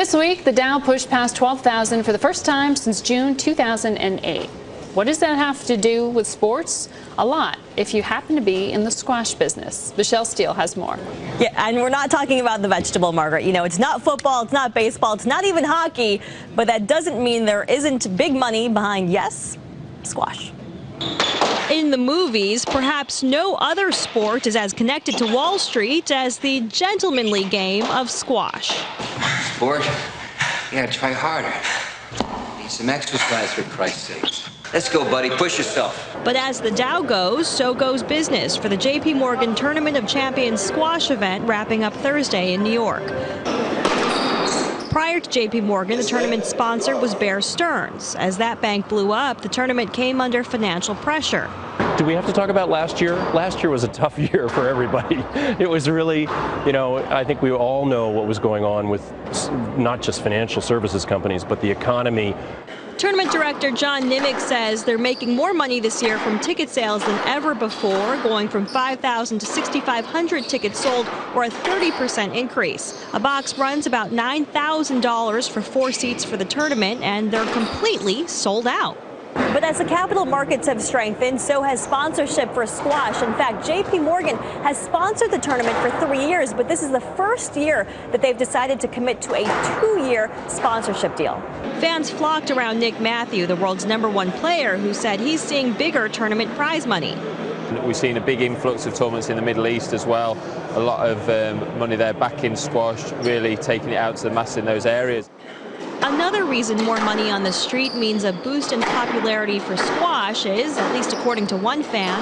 This week, the Dow pushed past 12,000 for the first time since June 2008. What does that have to do with sports? A lot, if you happen to be in the squash business. Michelle Steele has more. Yeah, and we're not talking about the vegetable, Margaret. You know, it's not football, it's not baseball, it's not even hockey, but that doesn't mean there isn't big money behind, yes, squash. In the movies, perhaps no other sport is as connected to Wall Street as the gentlemanly game of squash. Sport? You gotta try harder. Need some exercise, for Christ's sake. Let's go, buddy. Push yourself. But as the Dow goes, so goes business for the JP Tournament of Champions squash event wrapping up Thursday in New York. Prior to JP the tournament's sponsor was Bear Stearns. As that bank blew up, the tournament came under financial pressure. Do we have to talk about last year? Last year was a tough year for everybody. It was really, you know, I think we all know what was going on with not just financial services companies, but the economy. Tournament director John Nimick says they're making more money this year from ticket sales than ever before, going from 5,000 to 6,500 tickets sold, or a 30% increase. A box runs about $9,000 for 4 seats for the tournament, and they're completely sold out. But as the capital markets have strengthened, so has sponsorship for squash. In fact, JP Morgan has sponsored the tournament for 3 years, but this is the first year that they've decided to commit to a 2-year sponsorship deal. Fans flocked around Nick Matthew, the world's #1 player, who said he's seeing bigger tournament prize money. We've seen a big influx of tournaments in the Middle East as well. A lot of money there back in squash, really taking it out to the mass in those areas. Another reason more money on the street means a boost in popularity for squash is, at least according to one fan,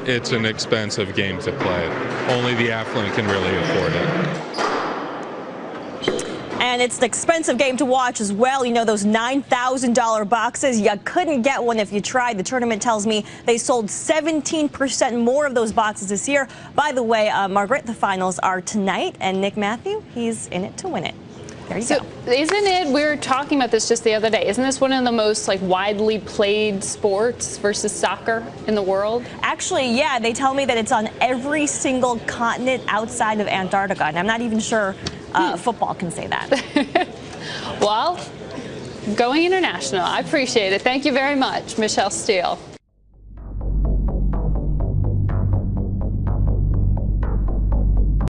it's an expensive game to play. Only the affluent can really afford it. And it's an expensive game to watch as well. You know, those $9,000 boxes, you couldn't get one if you tried. The tournament tells me they sold 17% more of those boxes this year. By the way, Margaret, the finals are tonight, and Nick Matthew, he's in it to win it. There you go. Isn't it, we were talking about this just the other day, isn't this one of the most widely played sports versus soccer in the world? Actually, yeah, they tell me that it's on every single continent outside of Antarctica, and I'm not even sure football can say that. Well, going international, I appreciate it. Thank you very much, Michelle Steele.